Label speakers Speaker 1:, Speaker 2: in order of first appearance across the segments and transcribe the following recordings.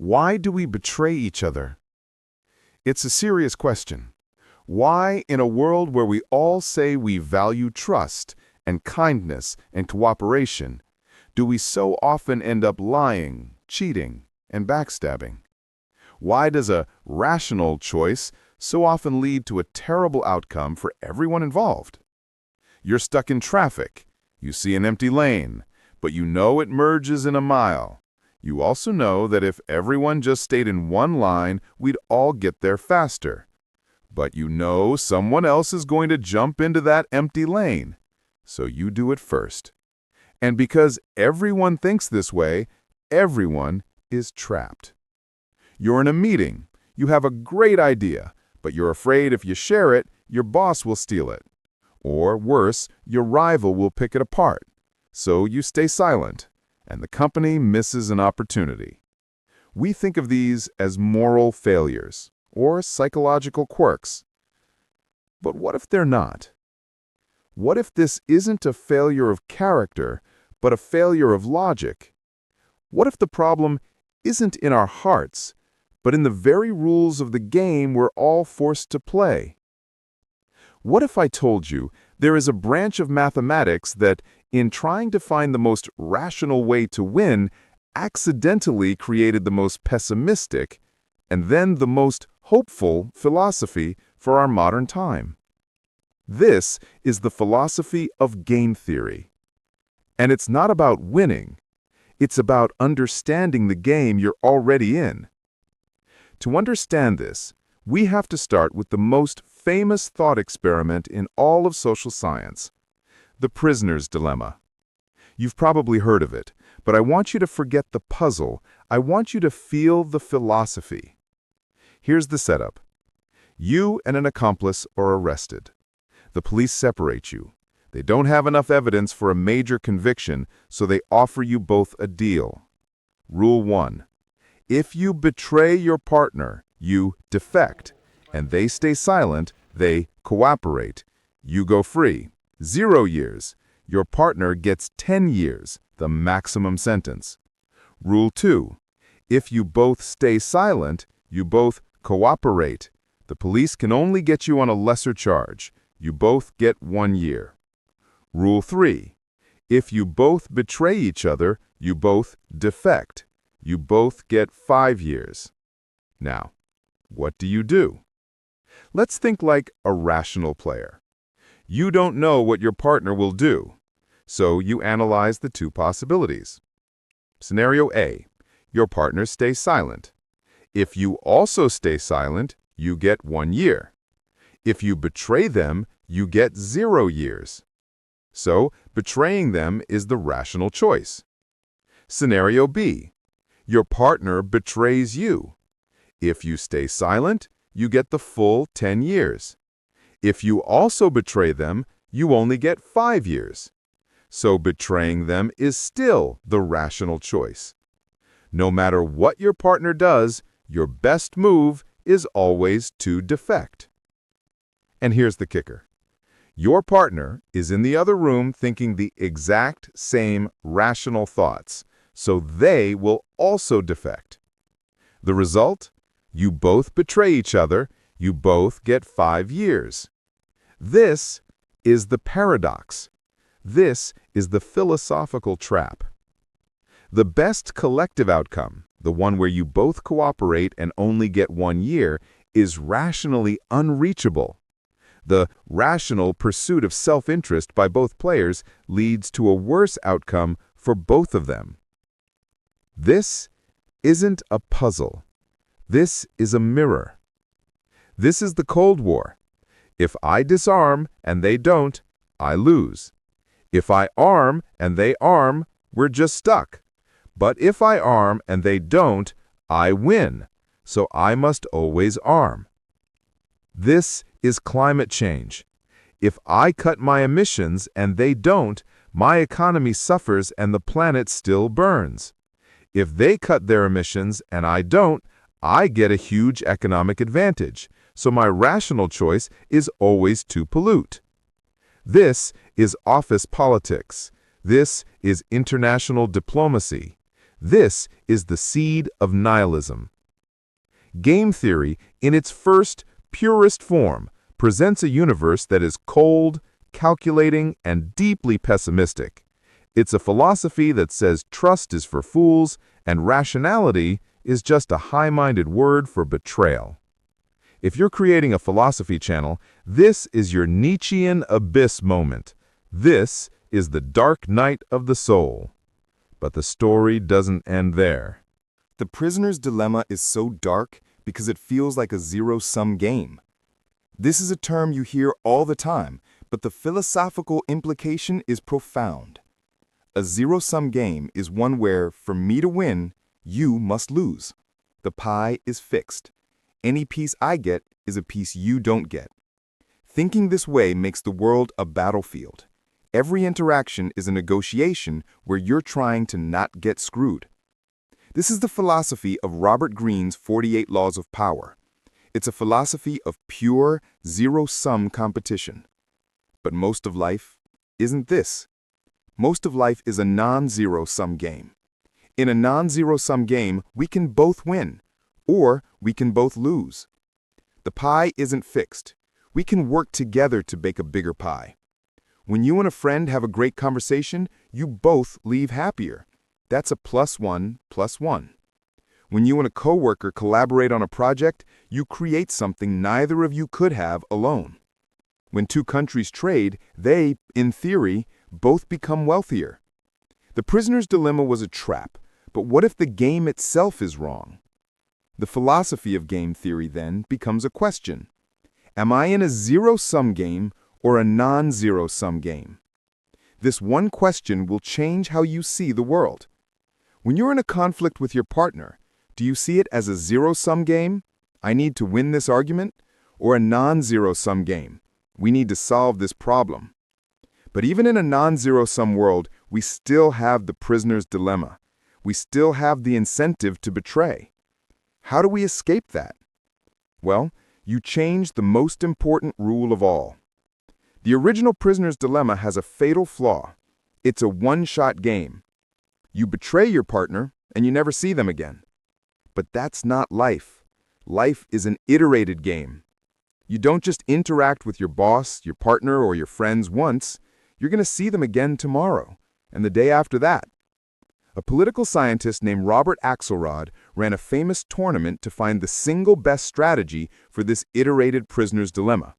Speaker 1: Why do we betray each other? It's a serious question. Why, in a world where we all say we value trust and kindness and cooperation, do we so often end up lying, cheating, and backstabbing? Why does a rational choice so often lead to a terrible outcome for everyone involved? You're stuck in traffic. You see an empty lane, but you know it merges in a mile. You also know that if everyone just stayed in one line, we'd all get there faster. But you know someone else is going to jump into that empty lane, so you do it first. And because everyone thinks this way, everyone is trapped. You're in a meeting. You have a great idea, but you're afraid if you share it, your boss will steal it. Or worse, your rival will pick it apart. So you stay silent, and the company misses an opportunity. We think of these as moral failures or psychological quirks. But what if they're not? What if this isn't a failure of character, but a failure of logic? What if the problem isn't in our hearts, but in the very rules of the game we're all forced to play? What if I told you there is a branch of mathematics that, in trying to find the most rational way to win, accidentally created the most pessimistic and then the most hopeful philosophy for our modern time? This is the philosophy of game theory. And it's not about winning. It's about understanding the game you're already in. To understand this, we have to start with the most famous thought experiment in all of social science, the prisoner's dilemma. You've probably heard of it, but I want you to forget the puzzle. I want you to feel the philosophy. Here's the setup. You and an accomplice are arrested. The police separate you. They don't have enough evidence for a major conviction, so they offer you both a deal. Rule 1. If you betray your partner, you defect, and they stay silent, they cooperate. You go free. 0 years. Your partner gets 10 years, the maximum sentence. Rule 2. If you both stay silent, you both cooperate. The police can only get you on a lesser charge. You both get 1 year. Rule 3. If you both betray each other, you both defect. You both get 5 years. Now, what do you do? Let's think like a rational player. You don't know what your partner will do, so you analyze the two possibilities. Scenario A. Your partner stays silent. If you also stay silent, you get 1 year. If you betray them, you get 0 years. So, betraying them is the rational choice. Scenario B. Your partner betrays you. If you stay silent, you get the full 10 years. If you also betray them, you only get 5 years. So betraying them is still the rational choice. No matter what your partner does, your best move is always to defect. And here's the kicker. Your partner is in the other room thinking the exact same rational thoughts, so they will also defect. The result? You both betray each other, you both get 5 years. This is the paradox. This is the philosophical trap. The best collective outcome, the one where you both cooperate and only get 1 year, is rationally unreachable. The rational pursuit of self-interest by both players leads to a worse outcome for both of them. This isn't a puzzle. This is a mirror. This is the Cold War. If I disarm and they don't, I lose. If I arm and they arm, we're just stuck. But if I arm and they don't, I win. So I must always arm. This is climate change. If I cut my emissions and they don't, my economy suffers and the planet still burns. If they cut their emissions and I don't, I get a huge economic advantage, so my rational choice is always to pollute. This is office politics. This is international diplomacy. This is the seed of nihilism. Game theory, in its first, purest form, presents a universe that is cold, calculating, and deeply pessimistic. It's a philosophy that says trust is for fools and rationality is just a high-minded word for betrayal. If you're creating a philosophy channel, this is your Nietzschean abyss moment. This is the dark night of the soul. But the story doesn't end there.
Speaker 2: The prisoner's dilemma is so dark because it feels like a zero-sum game. This is a term you hear all the time, but the philosophical implication is profound. A zero-sum game is one where, for me to win, you must lose. The pie is fixed. Any piece I get is a piece you don't get. Thinking this way makes the world a battlefield. Every interaction is a negotiation where you're trying to not get screwed. This is the philosophy of Robert Greene's 48 Laws of Power. It's a philosophy of pure, zero-sum competition. But most of life isn't this. Most of life is a non-zero-sum game. In a non-zero-sum game, we can both win, or we can both lose. The pie isn't fixed. We can work together to bake a bigger pie. When you and a friend have a great conversation, you both leave happier. That's a +1+1. When you and a coworker collaborate on a project, you create something neither of you could have alone. When two countries trade, they, in theory, both become wealthier. The prisoner's dilemma was a trap, but what if the game itself is wrong? The philosophy of game theory then becomes a question. Am I in a zero-sum game or a non-zero-sum game? This one question will change how you see the world. When you're in a conflict with your partner, do you see it as a zero-sum game? I need to win this argument? Or a non-zero-sum game? We need to solve this problem. But even in a non-zero-sum world, we still have the prisoner's dilemma. We still have the incentive to betray. How do we escape that? Well, you change the most important rule of all. The original prisoner's dilemma has a fatal flaw. It's a one-shot game. You betray your partner, and you never see them again. But that's not life. Life is an iterated game. You don't just interact with your boss, your partner, or your friends once. You're going to see them again tomorrow, and the day after that. A political scientist named Robert Axelrod ran a famous tournament to find the single best strategy for this iterated prisoner's dilemma.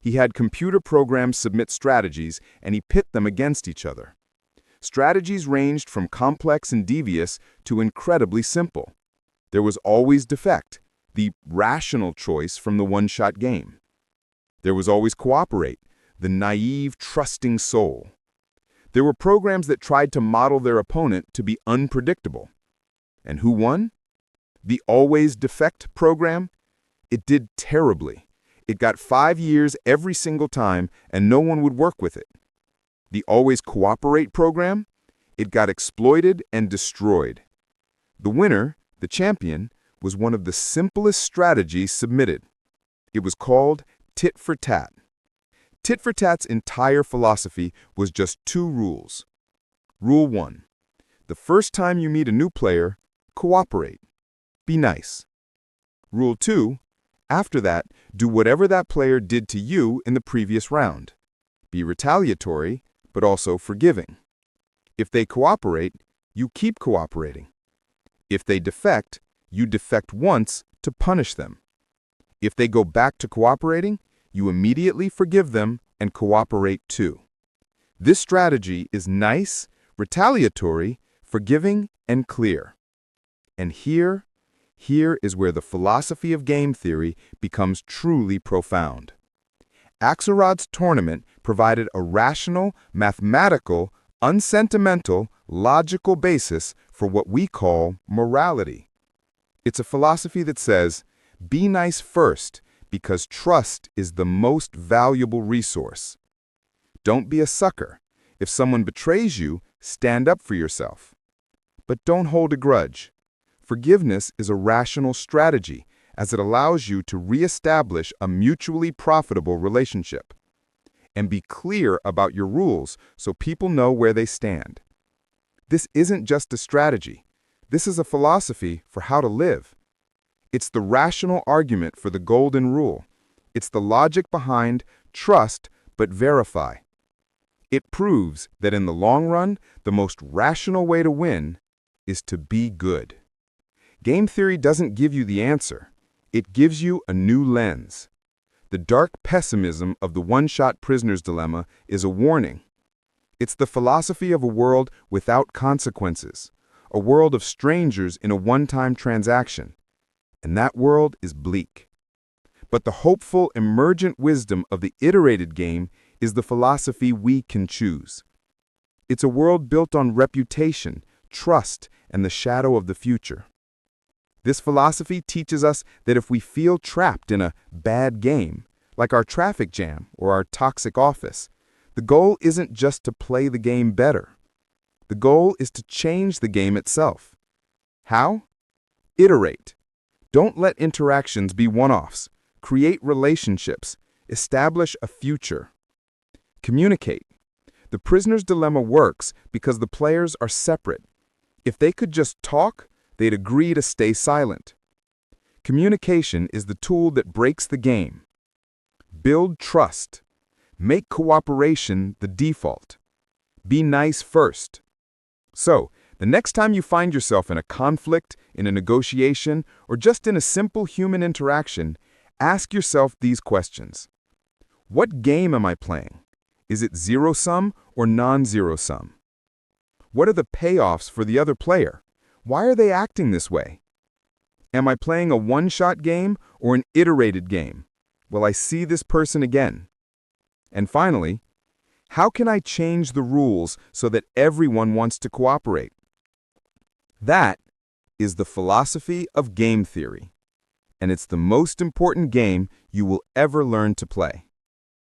Speaker 2: He had computer programs submit strategies, and he pit them against each other. Strategies ranged from complex and devious to incredibly simple. There was always defect, the rational choice from the one-shot game. There was always cooperate, the naive, trusting soul. There were programs that tried to model their opponent to be unpredictable. And who won? The always defect program? It did terribly. It got 5 years every single time, and no one would work with it. The always cooperate program? It got exploited and destroyed. The winner, the champion, was one of the simplest strategies submitted. It was called tit for tat. Tit for tat's entire philosophy was just 2 rules. Rule 1. The first time you meet a new player, cooperate. Be nice. Rule 2. After that, do whatever that player did to you in the previous round. Be retaliatory, but also forgiving. If they cooperate, you keep cooperating. If they defect, you defect once to punish them. If they go back to cooperating, you immediately forgive them and cooperate too. This strategy is nice, retaliatory, forgiving, and clear. And here is where the philosophy of game theory becomes truly profound. Axelrod's tournament provided a rational, mathematical, unsentimental, logical basis for what we call morality. It's a philosophy that says, be nice first, because trust is the most valuable resource. Don't be a sucker. If someone betrays you, stand up for yourself. But don't hold a grudge. Forgiveness is a rational strategy, as it allows you to reestablish a mutually profitable relationship. And be clear about your rules so people know where they stand. This isn't just a strategy. This is a philosophy for how to live. It's the rational argument for the golden rule. It's the logic behind trust but verify. It proves that in the long run, the most rational way to win is to be good. Game theory doesn't give you the answer. It gives you a new lens. The dark pessimism of the one-shot prisoner's dilemma is a warning. It's the philosophy of a world without consequences, a world of strangers in a one-time transaction. And that world is bleak. But the hopeful, emergent wisdom of the iterated game is the philosophy we can choose. It's a world built on reputation, trust, and the shadow of the future. This philosophy teaches us that if we feel trapped in a bad game, like our traffic jam or our toxic office, the goal isn't just to play the game better. The goal is to change the game itself. How? Iterate. Don't let interactions be one-offs. Create relationships. Establish a future. Communicate. The prisoner's dilemma works because the players are separate. If they could just talk, they'd agree to stay silent. Communication is the tool that breaks the game. Build trust. Make cooperation the default. Be nice first. So, the next time you find yourself in a conflict, in a negotiation, or just in a simple human interaction, ask yourself these questions. What game am I playing? Is it zero-sum or non-zero-sum? What are the payoffs for the other player? Why are they acting this way? Am I playing a one-shot game or an iterated game? Will I see this person again? And finally, how can I change the rules so that everyone wants to cooperate? That is the philosophy of game theory, and it's the most important game you will ever learn to play.